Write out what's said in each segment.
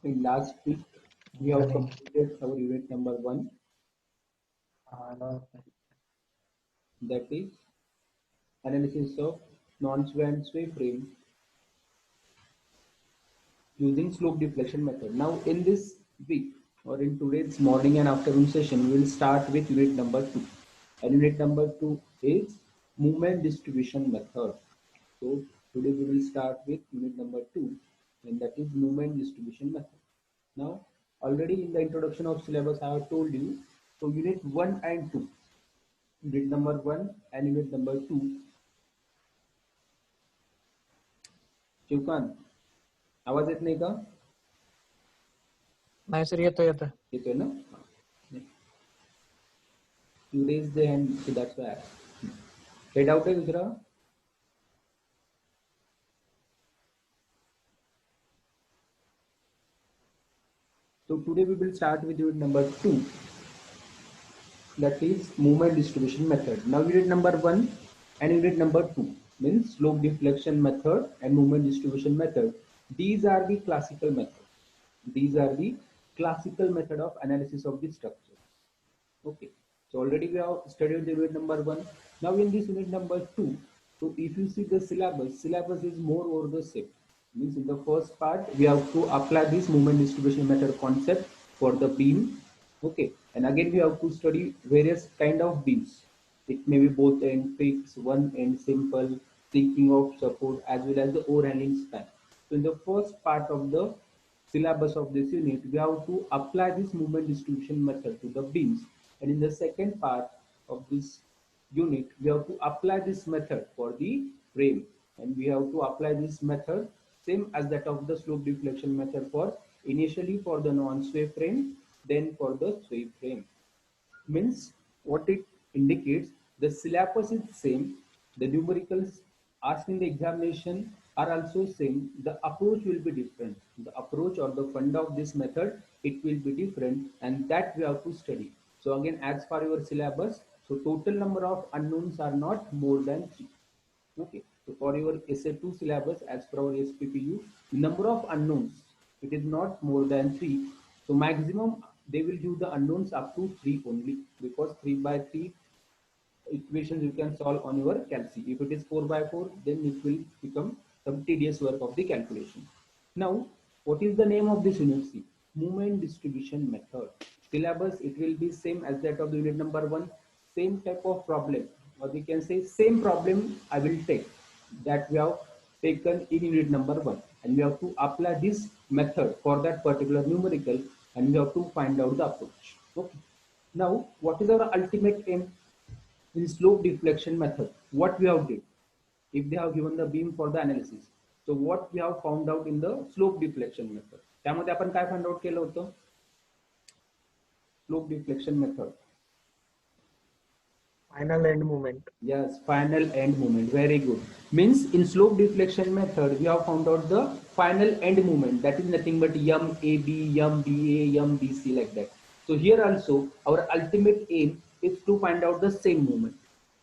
In last week, we have completed our unit number 1, that is analysis of non-sway and sway frame using slope deflection method. Now in this week or in today's morning and afternoon session, we will start with unit number 2. And unit number 2 is movement distribution method. So today we will start with unit number 2, and that is movement distribution method. Now already in the introduction of syllabus I have told you, so unit 1 and 2, unit number 1 and unit number 2. Shivkant, आवाज येत नाही का? नाही sir, येतोय येतोय ना? You raised the hand, so that's why. Head out है दूसरा. So today we will start with unit number 2, that is movement distribution method. Now unit number 1 and unit number 2 means slope deflection method and movement distribution method. These are the classical methods. These are the classical method of analysis of the structure. Okay. So already we have studied the unit number 1. Now in this unit number 2, so if you see the syllabus is more or the same. Means in the first part we have to apply this movement distribution method concept for the beam. Okay, and again we have to study various kind of beams. It may be both end fixed, one end simple, seeking of support, as well as the overhanging span. So in the first part of the syllabus of this unit, we have to apply this movement distribution method to the beams, and in the second part of this unit we have to apply this method for the frame, and we have to apply this method same as that of the slope deflection method for initially for the non-sway frame, then for the sway frame. Means what it indicates, the syllabus is same, the numericals asked in the examination are also same, the approach will be different. The approach or the fund of this method, it will be different, and that we have to study. So again, as per your syllabus, so total number of unknowns are not more than 3. Okay, so for your SA2 syllabus, as per our SPPU, number of unknowns, it is not more than 3. So maximum they will give the unknowns up to 3 only, because 3 by 3 equations you can solve on your calci. If it is 4 by 4, then it will become some tedious work of the calculation. Now, what is the name of this unit? C, movement distribution method. Syllabus, it will be same as that of the unit number 1. Same type of problem, or we can say same problem I will take that we have taken in unit number 1, and we have to apply this method for that particular numerical, and we have to find out the approach. Okay. Now, what is our ultimate aim? In slope deflection method, what we have did, if they have given the beam for the analysis, so what we have found out in the slope deflection method, त्यामध्ये आपण काय find out केलं होतं? Slope deflection method, final end movement. yes, final end movement, very good. Means in slope deflection method we have found out the final end movement, that is nothing but MAB, MBA, MBC, like that. So here also our ultimate aim is to find out the same movement.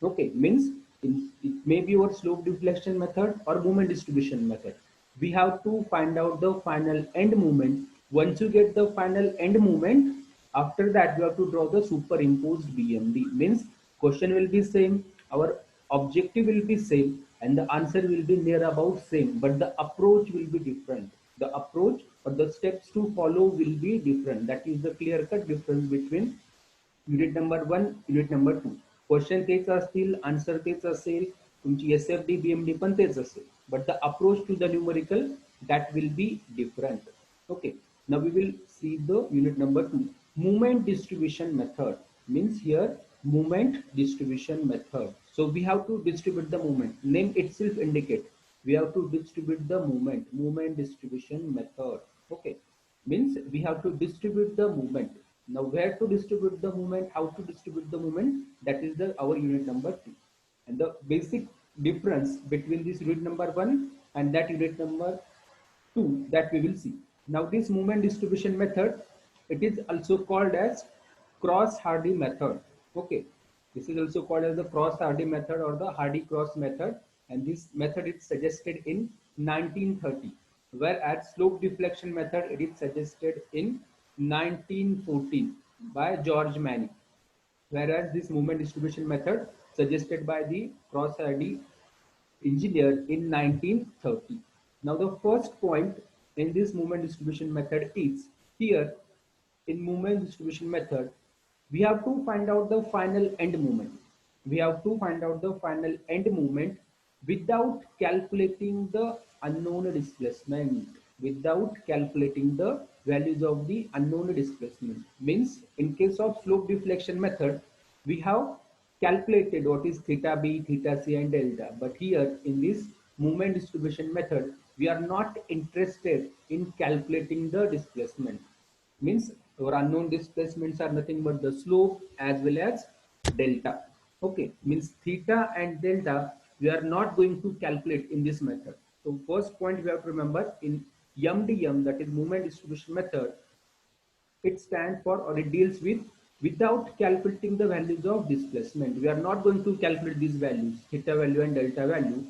Okay, means it may be your slope deflection method or movement distribution method. We have to find out the final end movement. Once you get the final end movement, after that we have to draw the superimposed BMD. Means question will be same, our objective will be same, and the answer will be near about same, but the approach will be different. The approach or the steps to follow will be different. That is the clear cut difference between unit number 1, unit number 2. Question तेच असतील, answer तेच असेल, तुमची SFD BMD पण तेच असेल, but the approach to the numerical, that will be different. Okay, now we will see the unit number 2, movement distribution method. Means here movement distribution method, so we have to distribute the movement, name itself indicate we have to distribute the movement distribution method. Okay, means we have to distribute the movement. Now where to distribute the movement, how to distribute the movement, that is the our unit number 2, and the basic difference between this unit number 1 and that unit number 2, that we will see. Now this movement distribution method, it is also called as cross-Hardy method. Okay, this is also called as the cross-Hardy method or the Hardy-Cross method, and this method is suggested in 1930. whereas slope deflection method it is suggested in 1914 by George Manning, whereas this movement distribution method suggested by the Cross-Hardy engineer in 1930. Now the first point in this movement distribution method is here in movement distribution method we have to find out the final end moment. We have to find out the final end moment without calculating the unknown displacement, without calculating the values of the unknown displacement. Means in case of slope deflection method we have calculated what is theta b, theta c and delta, but here in this movement distribution method we are not interested in calculating the displacement. Means our unknown displacements are nothing but the slope as well as delta. Okay, means theta and delta we are not going to calculate in this method. So first point we have to remember in MDM, that is movement distribution method, it stands for or it deals with without calculating the values of displacement. We are not going to calculate these values, theta value and delta value,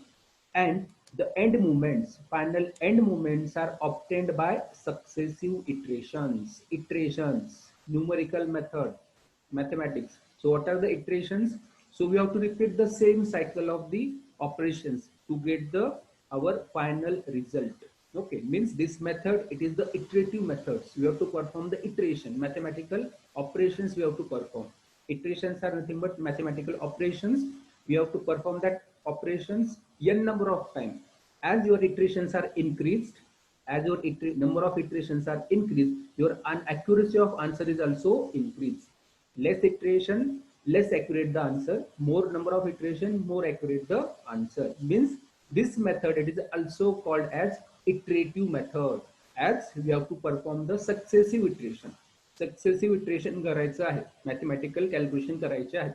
and the end moments, final end moments are obtained by successive iterations, numerical method, mathematics. So what are the iterations? So we have to repeat the same cycle of the operations to get the our final result. Okay, means this method, it is the iterative methods. We have to perform the iteration, mathematical operations we have to perform. Iterations are nothing but mathematical operations. We have to perform that operations n number of times. As your iterations are increased, as your number of iterations are increased, your accuracy of answer is also increased. Less iteration, less accurate the answer. More number of iteration, more accurate the answer. Means this method it is also called as iterative method, as we have to perform the successive iteration. Successive iteration करायचं आहे, mathematical calculation करायचे आहे.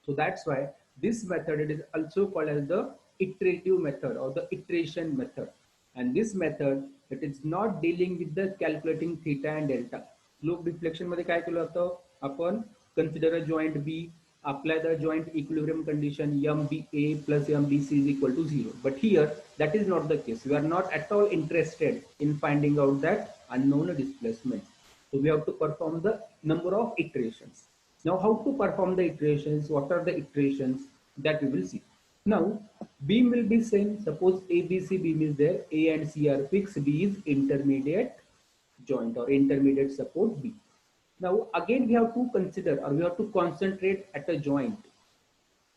So that's why this method it is also called as the iterative method or the iteration method. And this method it is not dealing with the calculating theta and delta. Slope deflection मध्ये काय केलं होतं आपण, consider a joint B, apply the joint equilibrium condition MBA plus MBC is equal to 0. But here that is not the case. We are not at all interested in finding out that unknown displacement. So we have to perform the number of iterations. Now how to perform the iterations, what are the iterations that we will see. Now beam will be same. Suppose ABC beam is there, A and C are fixed, B is intermediate joint or intermediate support B. Now again we have to consider or we have to concentrate at a joint.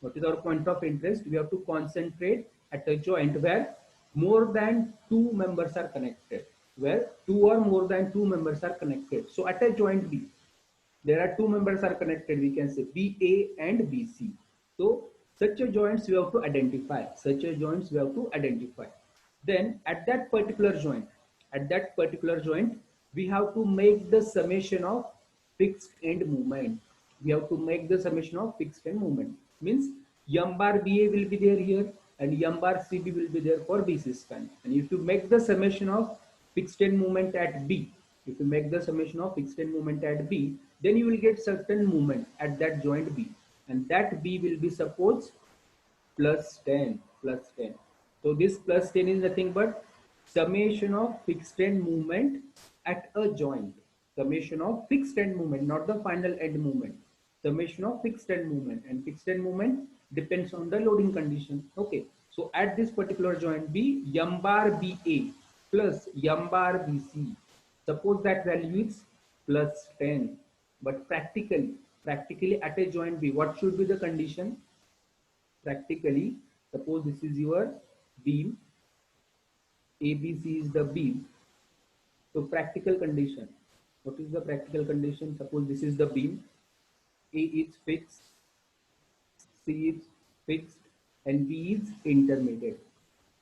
What is our point of interest? We have to concentrate at a joint where more than two members are connected, where two or more than two members are connected. So at a joint B, there are two members are connected, we can say BA and BC. So such a joints we have to identify, then at that particular joint we have to make the summation of fixed end movement. Means m bar BA will be there here and m bar CB will be there for BC span. And if you make the summation of fixed end movement at B, then you will get certain movement at that joint B, and that B will be suppose plus 10. So this plus 10 is nothing but summation of fixed end movement at a joint. Summation of fixed end movement, not the final end movement. Summation of fixed end movement, and fixed end movement depends on the loading condition. Okay, so at this particular joint B, m bar BA plus m bar BC, suppose that value is plus 10. But practically at a joint B, what should be the condition? Practically, suppose this is your beam, ABC is the beam. So practical condition, what is the practical condition? Suppose this is the beam, A is fixed, C is fixed and B is intermediate.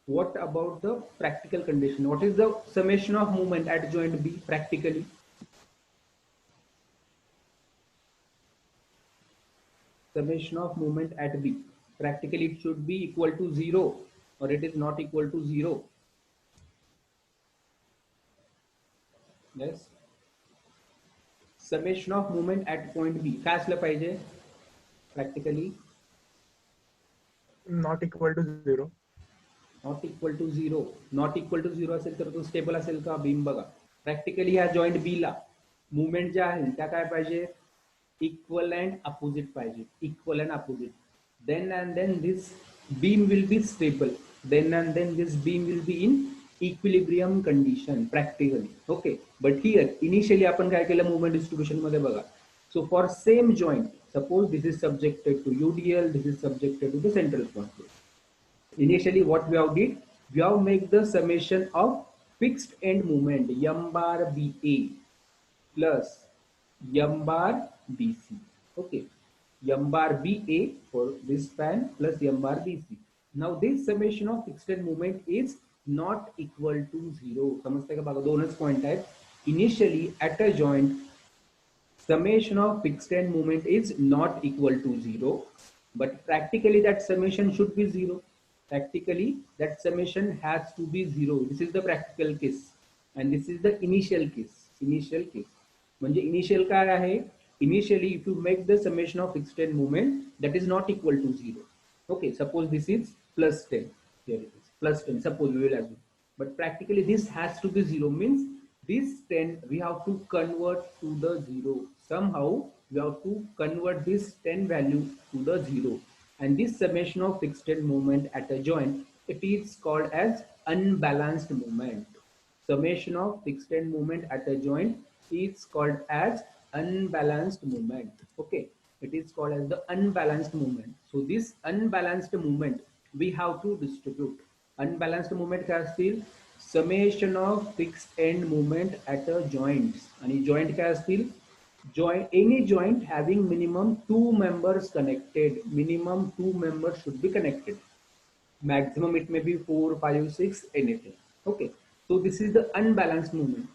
What about the practical condition? What is the summation of movement at joint B practically? Summation of movement at B. Practically it should be equal to 0 or it is not equal to 0. Yes. Summation of movement at point B. काय असलं पाहिजे practically? Not equal to 0. Not equal to zero. Not equal to zero असेल तर तो stable असेल का beam बघा. Practically ह्या जॉईंट बी ला मुवमेंट ज्या आहेत त्या काय पाहिजे, इक्वल अँड अपोजिट पाहिजे, equal and opposite. then this beam will be stable, then this beam will be in equilibrium condition practically. Okay, but here initially आपण काय केलं movement distribution मध्ये बघा. So for same joint, suppose this is subjected to UDL, this is subjected to the central point load. Initially what we have did, we have make the summation of fixed end moment m bar ba plus m bar bc. Okay, m bar ba for this span plus m bar bc. Now this summation of fixed end moment is not equal to zero. समजते का बघा, दोनच point आहेत. Initially at a joint summation of fixed end moment is not equal to zero, but practically that summation should be zero. Practically that summation has to be zero. This is the practical case and this is the initial case. Initial case म्हणजे initial काय आहे, initially if you make the summation of fixed end moment that is not equal to zero. Okay, suppose this is plus 10, here it is plus 10, suppose we will assume, but practically this has to be zero, means this 10 we have to convert to the zero. Somehow we have to convert this 10 value to the zero, and this summation of fixed end moment at a joint, it is called as unbalanced moment. Summation of fixed end moment at a joint is called as unbalanced moment. Okay, it is called as the unbalanced moment. So this unbalanced moment we have to distribute. Unbalanced moment काय असतील, summation of fixed end moment at a joint. आणि joint काय असतील, joint, any joint having minimum 2 members connected, minimum 2 members should be connected. Maximum it may be 4, 5, 6, anything. Okay, so this is the unbalanced moment.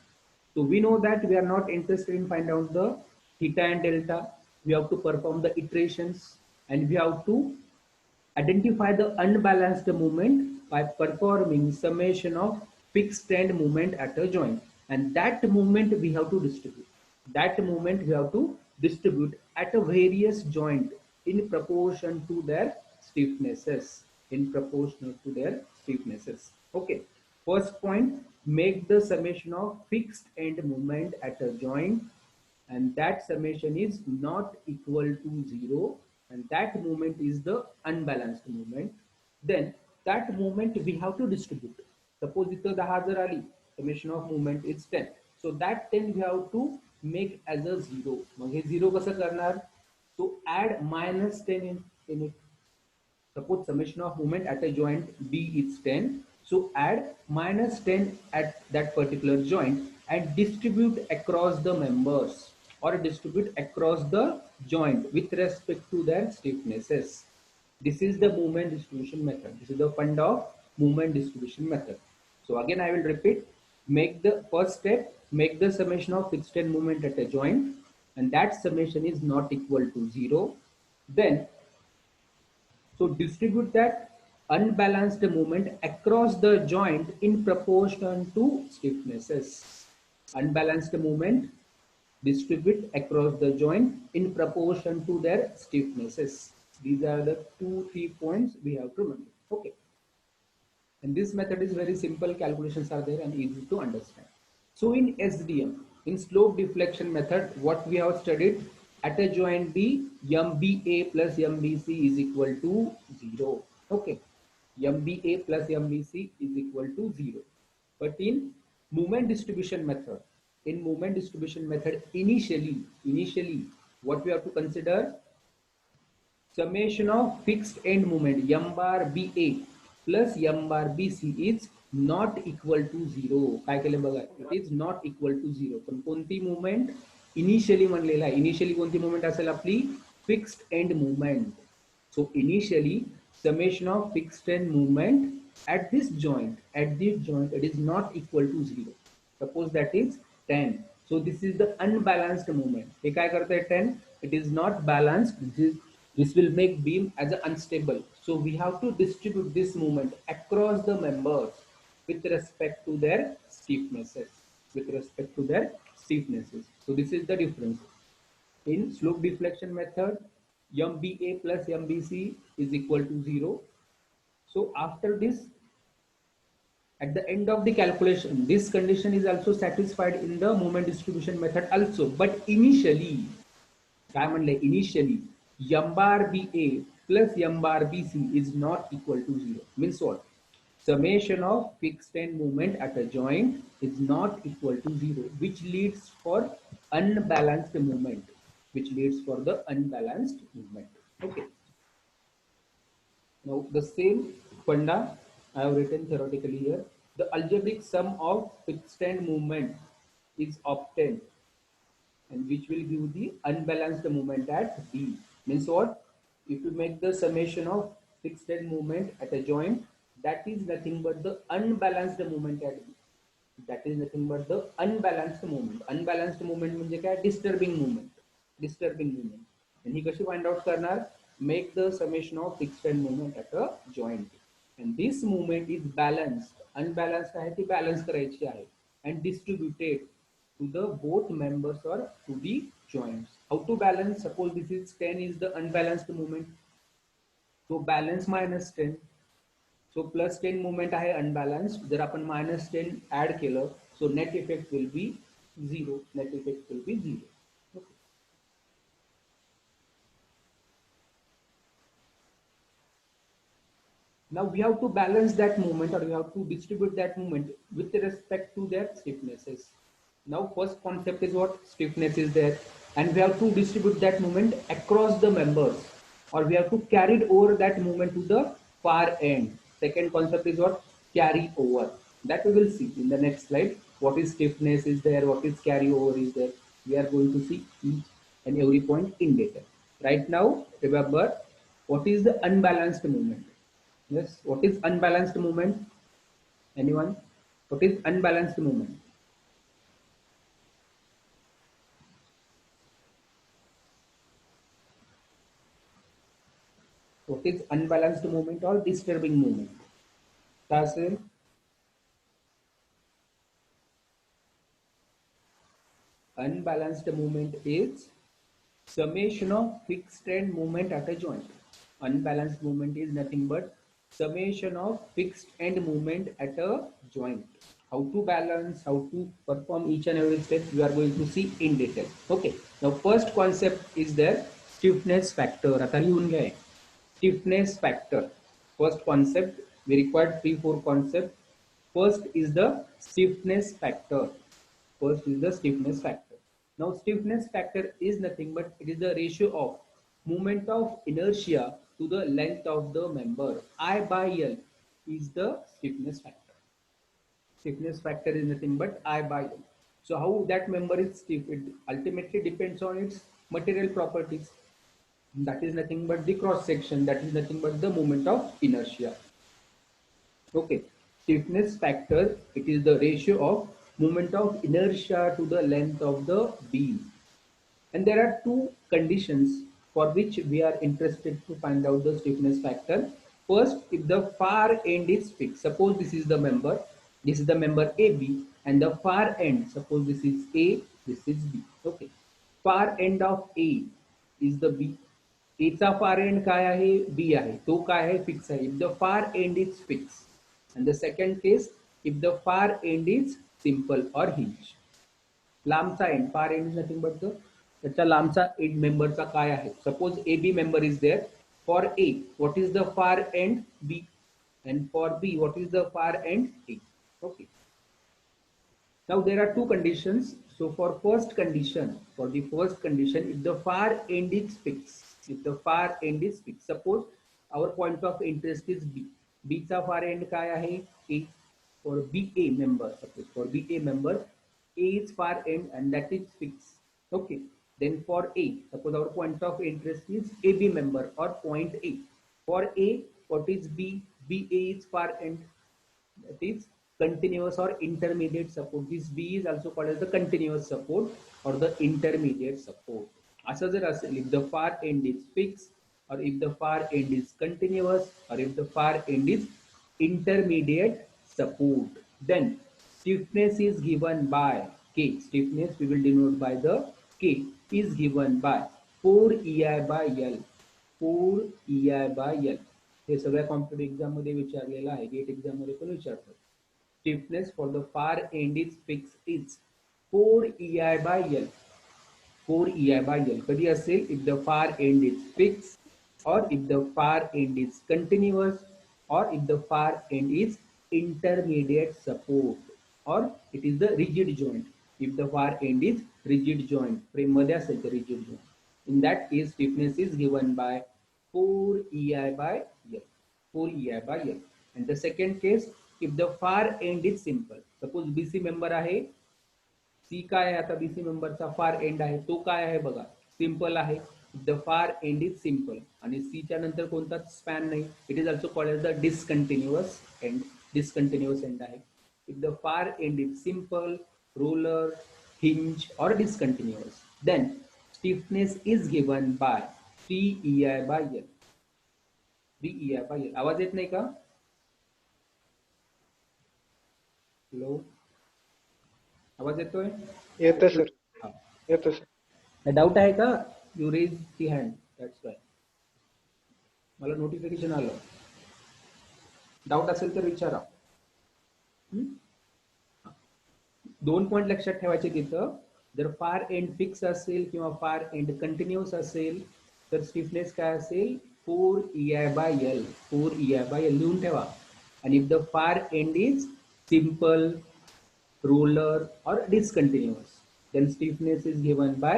So we know that we are not interested in find out the theta and delta. We have to perform the iterations and we have to identify the unbalanced moment by performing summation of fixed end moment at a joint, and that moment we have to distribute. That moment we have to distribute at a various joint in proportion to their stiffnesses, in proportional to their stiffnesses. Okay, first point, make the summation of fixed end moment at a joint and that summation is not equal to zero, and that moment is the unbalanced moment. Then that moment we have to distribute. Suppose इथं 10 जर आली, summation of moment is 10, so that 10 we have to make as a zero. Mug hey zero कसं करणार, so add minus 10 in it. Suppose summation of moment at a joint B is 10. So add minus 10 at that particular joint and distribute across the members or distribute across the joint with respect to their stiffnesses. This is the moment distribution method. This is the fund of moment distribution method. So again I will repeat, make the first step, make the summation of fixed end moment at a joint and that summation is not equal to zero. Then so distribute that unbalanced moment across the joint in proportion to stiffnesses. Unbalanced moment distribute across the joint in proportion to their stiffnesses. These are the 2-3 points we have to remember. Okay. And this method is very simple, calculations are there and easy to understand. So in SDM, in slope deflection method, what we have studied, at a joint B, MBA plus MBC is equal to 0. Okay, MBA plus MBC is equal to 0. But in moment distribution method, initially, what we have to consider, summation of fixed end moment m bar ba plus m bar bc is not equal to 0. काय केलं बघा, it is not equal to 0. पण कोणती movement initially म्हणलेला आहे, initially कोणती movement असेल आपली, fixed end movement. So initially summation of fixed end movement at this joint, it is not equal to 0. Suppose that is 10. So this is the unbalanced movement. हे काय करते 10? It is not balanced. This will make beam as a unstable. So we have to distribute this movement across the members with respect to their stiffnesses. So this is the difference. In slope deflection method, MBA plus MBC is equal to 0. So after this, At the end of the calculation, this condition is also satisfied in the moment distribution method also. But initially, काय म्हणले initially, m bar ba plus m bar bc is not equal to 0. Means what? Summation of fixed end moment at a joint is not equal to 0, which leads for unbalanced movement. Which leads for the unbalanced movement. Okay. Now the same funda I have written theoretically here. The algebraic sum of fixed end movement is obtained, and which will give the unbalanced movement at B. Means what? If you make the summation of fixed end movement at a joint, that is nothing but the unbalanced movement at B. That is nothing but the unbalanced movement. Unbalanced movement म्हणजे काय? Disturbing movement. Disturbing movement. And he कशी find out करणार? Make the summation of fixed end movement at a joint. And this movement is balanced. Unbalanced आहे ती balance करायची आहे. And distributed to the both members or to the joints. How to balance? Suppose this is 10 is the unbalanced movement. So balance minus 10. So plus 10 movement आहे unbalanced. जर आपण minus 10 add केलं, so net effect will be 0. Net effect will be 0. Okay. Now we have to balance that movement, or we have to distribute that movement with respect to their stiffnesses. Now first concept is what? Stiffness is there, and we have to distribute that movement across the members, or we have to carry over that movement to the far end. Second concept is what? Carry over. That we will see in the next slide. What is stiffness is there, what is carry over is there. We are going to see each and every point in detail. Right now, remember, what is the unbalanced movement? Yes, what is unbalanced movement? Anyone? What is unbalanced movement? What is unbalanced movement or disturbing movement? Tasil? Unbalanced movement is summation of fixed end movement at a joint. Unbalanced movement is nothing but summation of fixed end movement at a joint. How to balance, how to perform each and every step, we are going to see in detail. Okay. Now first concept is there, stiffness factor. आता लिहून घ्या. Stiffness factor. First concept, we required 3-4 concepts. First is the stiffness factor. First is the stiffness factor. Now stiffness factor is nothing but it is the ratio of moment of inertia to the length of the member. I by L is the stiffness factor. Stiffness factor is nothing but I by L. So how that member is stiff, it ultimately depends on its material properties. That is nothing but the cross section. That is nothing but the moment of inertia. Okay. Stiffness factor, it is the ratio of moment of inertia to the length of the beam. And there are two conditions for which we are interested to find out the stiffness factor. First, if the far end is fixed, suppose this is the member AB, and the far end, suppose this is A, this is B. Okay. Far end of A is the B. A चा far end काय आहे? B आहे. तो काय आहे? Fix आहे. If the far end is fixed. And the second case, if the far end is simple or hinge. लांबचा end, far end is nothing but the त्याच्या लांबचा end memberचा काय आहे? Suppose AB member is there. For A, what is the far end? B. And for B, what is the far end? A. Okay. Now there are two conditions. So for the first condition, if the far end is fixed, suppose our point of interest is B. B चा far end काय आहे? A. For BA member, suppose for BA member, A is far end and that is fixed. Okay. Then for A, suppose our point of interest is AB member or point A. For A, what is B? BA is far end. That is continuous or intermediate support. This B is also called as the continuous support or the intermediate support. असं जर असेल, if the far end is fixed, or if the far end is continuous, or if the far end is intermediate support, then stiffness is given by K. Stiffness we will denote by the K is given by 4 EI by L. 4 EI by L. हे सगळ्या competitive exam मध्ये विचारलेलं आहे, gate exam मध्ये पण विचारतात. stiffness for the far end is fixed is 4 EI by L. 4 EI by L कधी असेल if the far end is fixed, or if the far end is continuous, or if the far end is intermediate support, or it is the rigid joint. If the far end is rigid joint, frame मध्ये असेल तर rigid joint. In that case, stiffness is given by 4 EI by L. 4 EI by L. And the second case, if the far end is simple. Suppose BC member आहे, सी काय आहे आता BC मेंबरचा far and आहे, तो काय आहे बघा, simple आहे. The far end is simple आणि सी च्या नंतर कोणताच स्पॅन नाही. It is also called as the discontinuous end. Discontinuous end आहे. If the far end is simple, roller, hinge or discontinuous, then stiffness is given by 3 EI by L. 3 EI by L. आवाज येत नाही का? Hello, आवाज येतोय? येतोय sir. येतोय sir. Doubt आहे का? You raise the hand, that's why. मला नोटिफिकेशन आलं. डाऊट असेल तर विचारा. 2 पॉइंट लक्षात ठेवायचे तिथं. जर फार एंड फिक्स असेल किंवा फार एंड कंटिन्युअस असेल तर स्टिफनेस काय असेल? 4 EI by L. 4 EI by L लिहून ठेवा. आणि if the far end is simple, roller or discontinuous, then stiffness is given by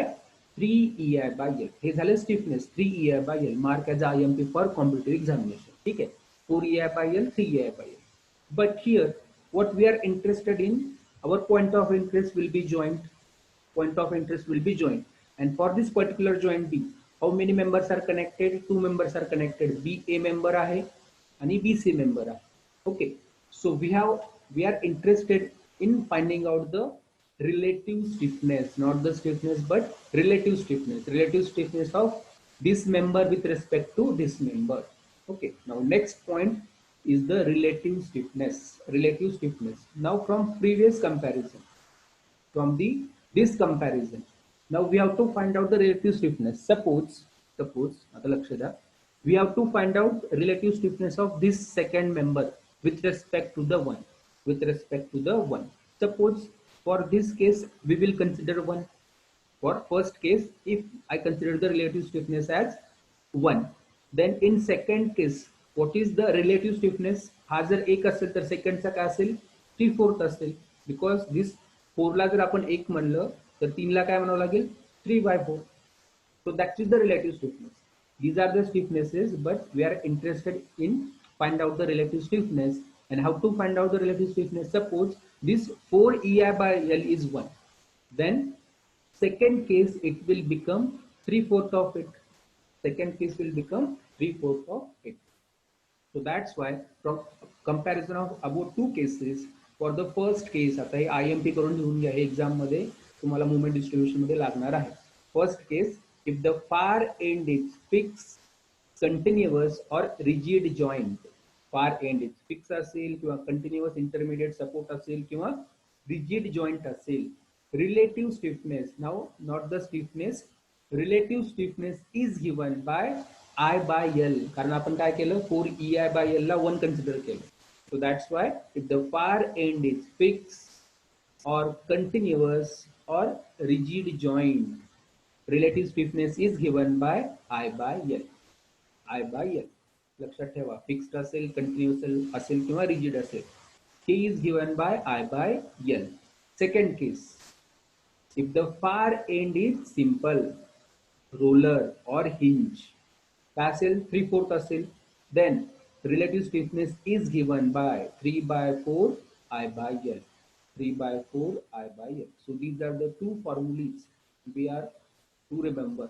3 EI by L. हे झालं stiffness 3 EI by L. Mark as IMP for competitive examination. ठीक आहे. 4 EI by L, 3 EI by L. But here what we are interested in, our point of interest will be joint. Point of interest will be joint. And for this particular joint B, how many members are connected? 2 members are connected. B A member आहे आणि B C member आहे. Okay. So we are interested in finding out the relative stiffness, not the stiffness but relative stiffness of this member with respect to this member. Okay, now next point is the relative stiffness. Now from previous comparison, from this comparison, now we have to find out the relative stiffness. Suppose आता लक्ष द्या, we have to find out relative stiffness of this second member with respect to the one. Suppose for this case we will consider 1. For first case, if I consider the relative stiffness as 1, then in second case what is the relative stiffness? हा जर 1 असेल तर सेकंडचा काय असेल? 3/4 असेल. Because this 4 ला जर आपण 1 म्हणलं तर 3 ला काय म्हणावं लागेल? 3/4. So that is the relative stiffness. These are the stiffnesses, but we are interested in find out the relative stiffness. And how to find out the relative stiffness? Suppose this 4 EI by L is 1. Then second case it will become 3/4 of it. Second case will become 3/4 of it. So that's why from comparison of about 2 cases, for the first case, आता हे IMP करून लिहून घ्या, हे exam मध्ये तुम्हाला moment distribution मध्ये लागणार आहे. First case, if the far end is fixed, continuous or rigid joint, far end is fix असेल किंवा कंटिन्युअस इंटरमिडिएट सपोर्ट असेल किंवा रिजिड जॉइंट असेल, relative stiffness, now not the stiffness, relative stiffness is given by I by L. कारण आपण काय केलं? 4 EI by L ला 1 कन्सिडर केलं. So that's why if the far end is fix or continuous or rigid joint, relative stiffness is given by I by L. I by L. लक्षात ठेवा, fixed असेल, continuous असेल किंवा rigid असेल, he is given by I by L. Second case, if the far end is simple, roller or hinge, काय असेल? 3/4 असेल, then relative stiffness is given by 3/4 I by L. 3/4 I by L. So these are the 2 formulas we are to remember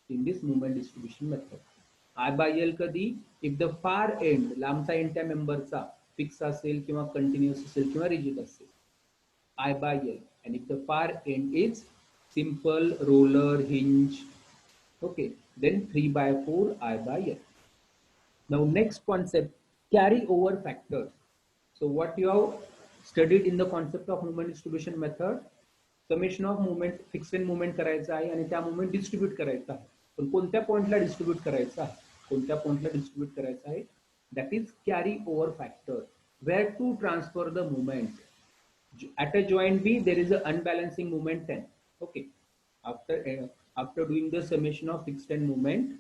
in this moment distribution method. I by L कधी? if the far end, लांबचा and त्या मेंबरचा fix असेल किंवा continuous असेल किंवा rigid असेल, I by L. and if the far end is simple, roller, hinge, okay, then 3/4 I by L. Now next concept, carry over factor. So what you have studied in the concept of moment distribution method, summation of movement, fix and movement करायचं आहे आणि त्या movement distribute करायचा आहे. पण कोणत्या पॉइंटला distribute करायचं आहे? कोणत्या पॉइंटला डिस्ट्रीब्यूट करायचं आहे? That is carry over factor. where to transfer the moment. At a joint B, there is an unbalancing moment 10. Okay. After doing the summation of fixed end moment,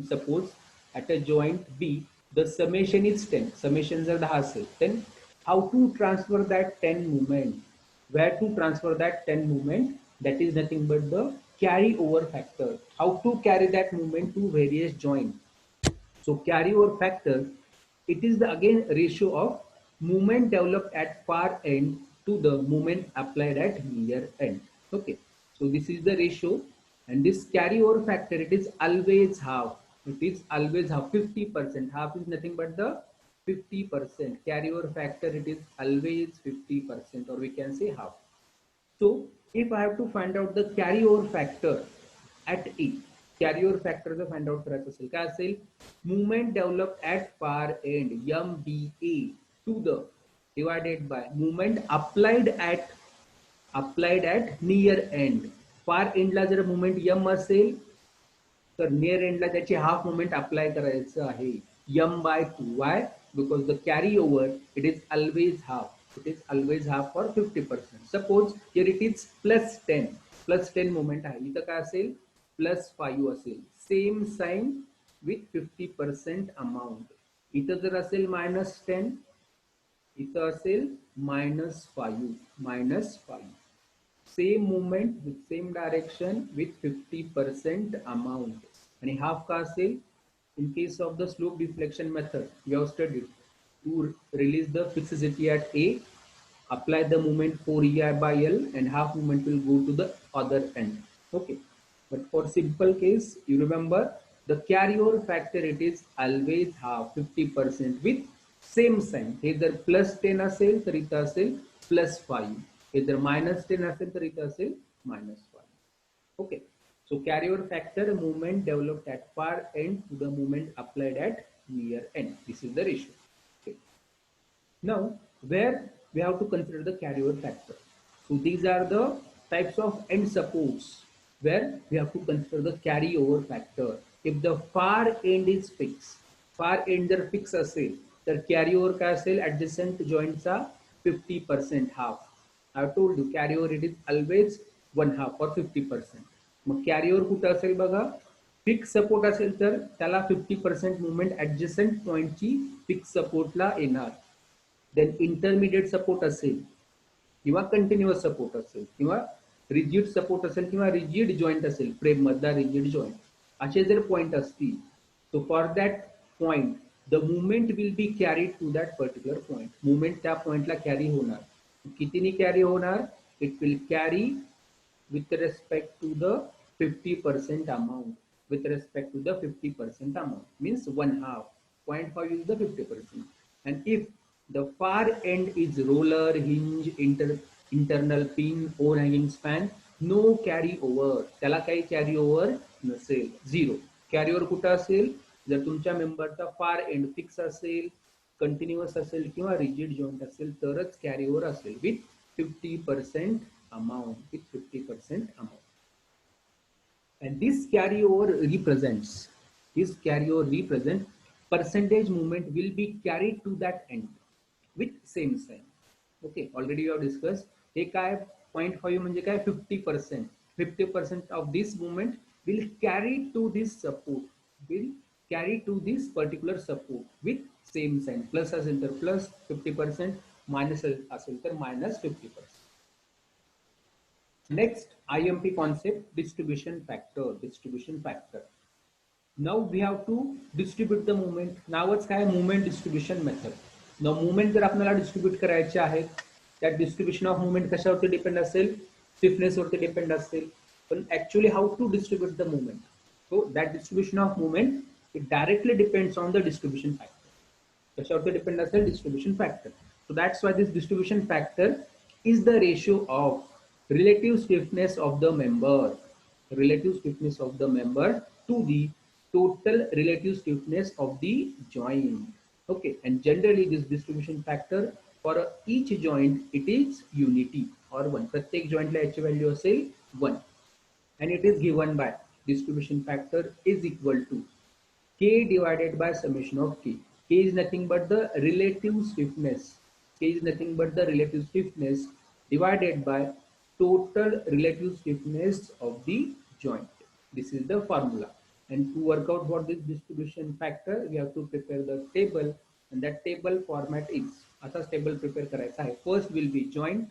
suppose at a joint B, the summation is 10. Summations are 10. Then how to transfer that 10 moment? Where to transfer that 10 moment? That is nothing but the carryover factor. How to carry that moment to various joints? So carryover factor, it is the again ratio of movement developed at far end to the movement applied at near end. Okay, so this is the ratio, and this carryover factor, it is always half. It is always half, 50%. Half is nothing but the 50%. Carryover factor, it is always 50%, or we can say half. So if I have to find out the carryover factor at E, carryover factor जर find out करायचं असेल काय असेल, movement developed at far end MBA to the divided by movement applied at near end. Far end ला जर movement M असेल तर near end ला त्याची half movement apply करायचं आहे M/2. Why? Because the carryover, it is always half. It is always half for 50%. Suppose here it is plus 10. Plus 10 moment आहे. इथं काय असेल? Plus 5 असेल. Same sign with 50% amount. इथं जर असेल minus 10, इथं असेल minus 5. Minus 5. Same movement with same direction with 50% amount. And half का असेल? In case of the slope deflection method, we have studied to release the fixity at A, apply the moment for EI by L, and half moment will go to the other end. Okay, but for simple case, you remember the carryover factor, it is always half, 50% with same sign. Either plus 10 असेल तर इथं असेल plus 5. Either minus 10 असेल तर इथं असेल minus 5. Okay. So carryover factor, movement developed at far end to the movement applied at near end. This is the ratio. Okay. Now, where we have to consider the carryover factor. So these are the types of end supports where we have to consider the carryover factor. If the far end is fixed, far end जर fix असेल तर carryover काय असेल, adjacent joint चा 50% half. I have told you carryover, it is always 1/2 or 50%. मग कॅरिओवर कुठं असेल बघा, fix support असेल तर त्याला 50% मुवमेंट ऍडजस्टंट पॉइंटची फिक्स सपोर्टला येणार. देन इंटरमिडिएट सपोर्ट असेल किंवा कंटिन्युअस सपोर्ट असेल किंवा रिजिड सपोर्ट असेल किंवा रिजिड जॉईंट असेल, फ्रेम मधला रिजिड जॉईंट, असे जर पॉइंट असतील, so for that point the movement will be carried to that particular point. Movement त्या पॉइंटला कॅरी होणार. कितीने कॅरी होणार? It will carry with respect to the 50% amount. With respect to the 50% amount means 1/2. 0.5 is the 50%. And if the far end is roller, hinge, internal pin, overhanging span, no carry over. त्याला काही carry over नसेल, zero. Carry over कुठं असेल? जर तुमच्या मेंबरचा far and fix असेल, continuous असेल किंवा रिजिड जॉइंट असेल तरच कॅरी ओव्हर असेल with 50% amount, with 50% amount. And this carryover represents percentage movement will be carried to that end with same sign. Okay, already you have discussed. हे काय 0.5 म्हणजे काय 50%. 50% of this movement will carry to this support, will carry to this particular support with same sign. Plus असेल तर plus 50%, minus असेल तर minus 50%. Next IMP concept, distribution factor. Now we have to distribute the movement. नावच काय, movement distribution method. Now movement जर आपल्याला distribute करायचे आहेत, त्या डिस्ट्रीब्युशन ऑफ movement कशावरती डिपेंड असेल? स्टिफनेस वरती डिपेंड असेल. पण actually how to distribute the movement? So that distribution of movement, it directly depends on the distribution factor. कशावरती डिपेंड असेल? Distribution factor. So that's why this distribution factor is the ratio of relative stiffness of the member to the total relative stiffness of the joint. Okay, and generally this distribution factor for each joint, it is unity or 1. प्रत्येक joint ला याची value असेल 1, and it is given by distribution factor is equal to K divided by summation of K. K is nothing but the relative stiffness. K is nothing but the relative stiffness divided by total relative stiffness of the joint. This is the formula. And to work out what this distribution factor, we have to prepare the table, and that table format is असाच table prepare करायचा आहे. First will be joint,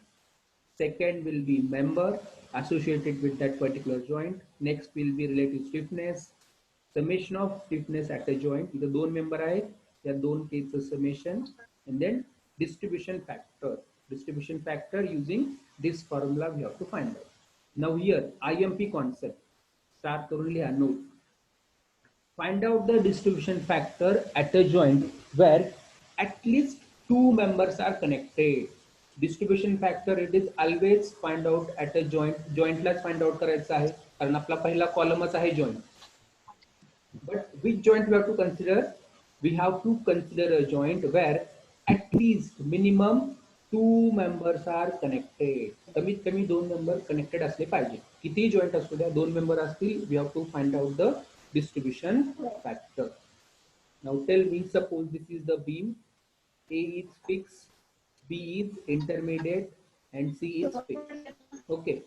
second will be member associated with that particular joint, next will be relative stiffness, summation of stiffness at a joint. इथं दोन member आहेत, त्या दोन केसचं summation, and then distribution factor. Distribution factor using this formula we have to find out. Now here IMP concept. Start करून लिहा note. Find out the distribution factor at a joint where at least two members are connected. Distribution factor, it is always find out at a joint. Joint लाच find out करायचा आहे कारण आपला पहिला कॉलमच आहे joint. But which joint we have to consider? We have to consider a joint where at least minimum two members are connected. कमीत कमी दोन member connected असले पाहिजे. किती joint असू द्या, दोन member असतील, we have to find out the distribution factor. Now tell me, suppose this is the beam, A is fixed, B is intermediate, and C is fixed. Okay,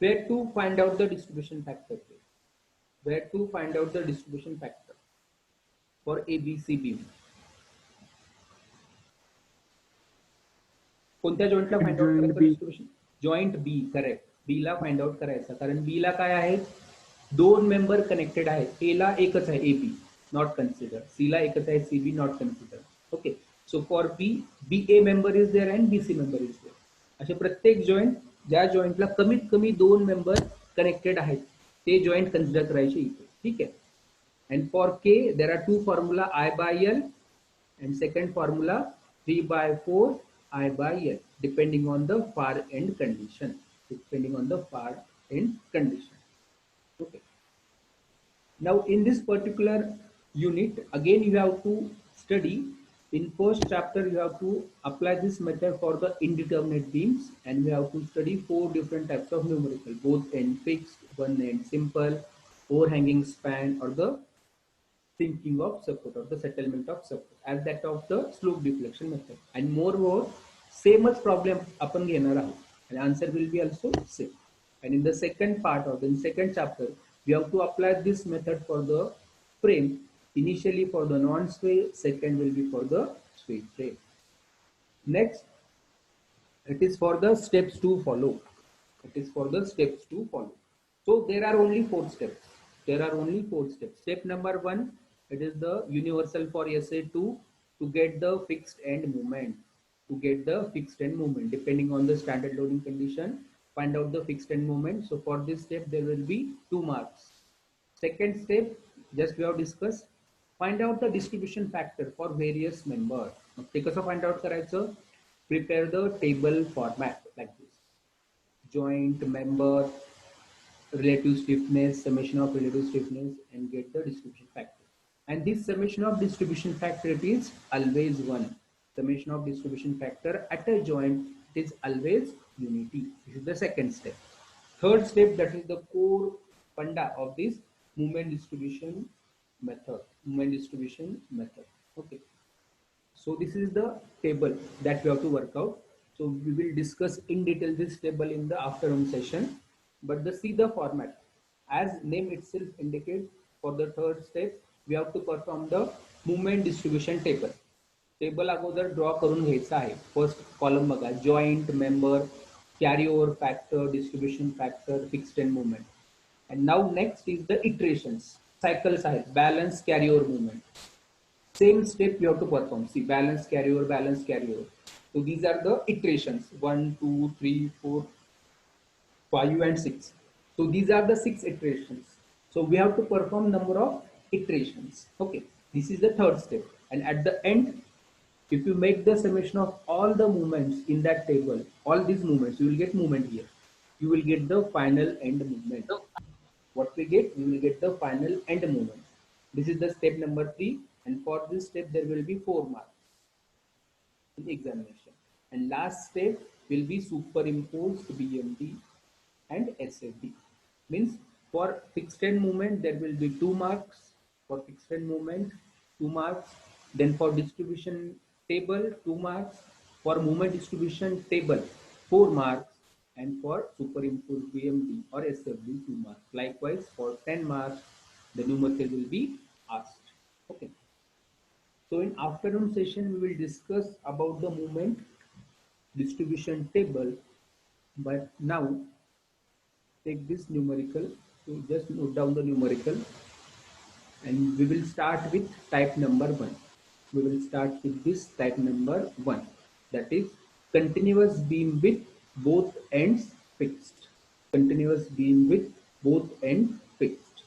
where to find out the distribution factor? Where to find out the distribution factor for ABC beam? कोणत्या जॉइंटला find out करायचं distribution? Joint B, correct. B ला find out करायचं कारण B ला काय आहे, दोन member connected आहेत. ए ला एकच आहे A B, not consider. C ला एकच आहे C B, not consider. Okay, so for B, B A member is there and B C member is there. असे प्रत्येक जॉइंट ज्या जॉइंटला कमीत कमी दोन मेंबर कनेक्टेड आहेत ते जॉइंट कन्सिडर करायचे इथे. ठीक आहे. And for K there are two formula, I by L, and second formula 3/4 I by L, depending on the far end condition. Depending on the far end condition. Okay. Now in this particular unit, again you have to study. In first chapter you have to apply this method for the indeterminate beams, and we have to study four different types of numerical, both end fixed, one end simple, overhanging span, or the sinking of support or the settlement of support as that of the slope deflection method. And moreover, same as problem आपण घेणार आहोत, and answer will be also same. And in the second part or the second chapter, we have to apply this method for the frame. Initially for the non-sway, second will be for the sway frame. Next, it is for the steps to follow. It is for the steps to follow. So there are only four steps. There are only four steps. Step number one, it is the universal for SA2 to get the fixed end moment. To get the fixed end moment, depending on the standard loading condition, find out the fixed end moment. So for this step, there will be 2 marks. Second step, just we have discussed, find out the distribution factor for various members. Now, take us a find out करायचं. Prepare the table format like this: joint, member, relative stiffness, summation of relative stiffness, and get the distribution factor. And this summation of distribution factor, it is always 1. Summation of distribution factor at a joint, it is always unity. This is the second step. Third step, that is the core funda of this moment distribution method. Moment distribution method. Okay. So this is the table that we have to work out. So we will discuss in detail this table in the afternoon session. But see the format. As name itself indicates, for the third step, we have to perform the moment distribution table. Table अगोदर draw करून घ्यायचा आहे. First column बघा, joint, member, carry over factor, distribution factor, fixed end movement. And now next is the iterations. Cycles आहेत, balance, carry over, movement. Same step you have to perform. See, balance, carry over, balance, carry over. So these are the iterations: 1, 2, 3, 4, 5, and 6. So these are the 6 iterations. So we have to perform number of iterations. Okay, this is the third step. And at the end, if you make the summation of all the movements in that table, all these movements, you will get movement here. You will get the final end movement. What we get? We will get the final end movement. This is the step number 3. And for this step, there will be 4 marks in the examination. And last step will be superimposed BMD and SFD. Means for fixed end movement, there will be 2 marks. For fixed end movement, 2 marks. Then for distribution table, 2 marks. For movement distribution table, 4 marks. And for superimposed BMD or SFD, 2 marks. Likewise, for 10 marks, the new method will be asked. Okay. So in afternoon session, we will discuss about the movement distribution table. But now, take this numerical. So just note down the numerical. And we will start with type number 1. We will start with this type number 1, that is continuous beam with both ends fixed. Continuous beam with both ends fixed.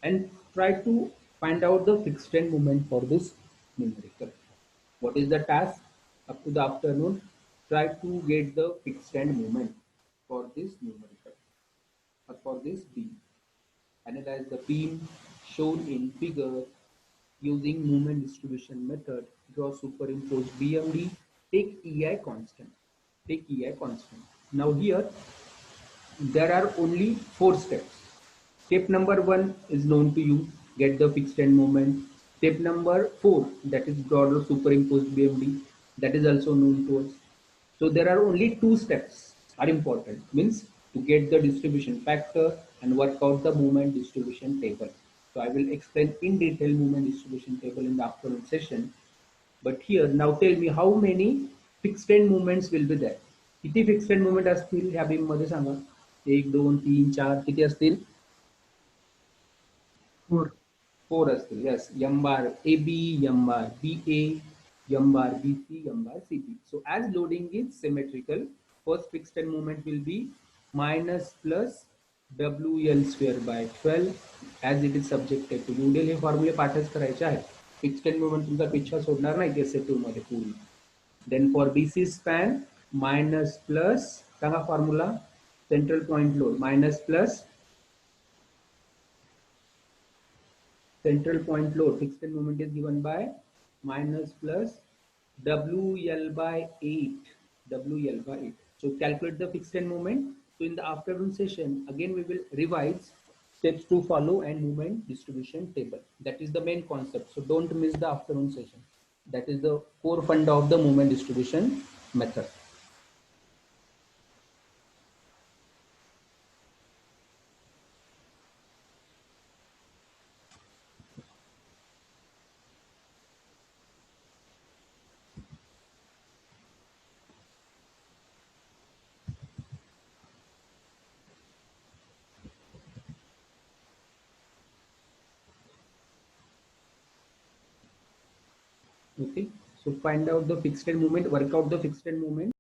And try to find out the fixed end moment for this numerical. What is the task up to the afternoon? Try to get the fixed end moment for this numerical or for this beam. Analyze the beam shown in figure using moment distribution method. Draw superimposed BMD. Take EI constant. Take EI constant. Now here there are only 4 steps. Step number 1 is known to you. Get the fixed end moment. Step number 4, that is draw the superimposed BMD. That is also known to us. So there are only 2 steps are important. Means to get the distribution factor and work out the moment distribution table. So I will explain in detail moment distribution table in the afternoon session. But here now tell me how many fixed end moments will be there. किती fixed end moment असतील ह्या beam मध्ये सांगा. 1 2 3 4 किती असतील? 4 असतील. Yes, m bar AB, m bar BA, m bar BC, m bar CB. So as loading is symmetrical, first fixed end moment will be minus plus WL square by 12 as it is subjected to UDL. हे फॉर्म्युले पाठच करायचे आहेत. Fixed end moment तुमचा पिछा सोडणार नाही SE2 मध्ये पूर्ण. Then for BC span minus plus Sanga formula central point load minus plus central point load. Fixed end moment is given by minus plus WL by 8. WL by 8. So calculate the fixed end moment. So in the afternoon session, again we will revise steps to follow and moment distribution table. That is the main concept. So don't miss the afternoon session. That is the core fund of the moment distribution method. Okay, so find out the fixed end moment, work out the fixed end moment.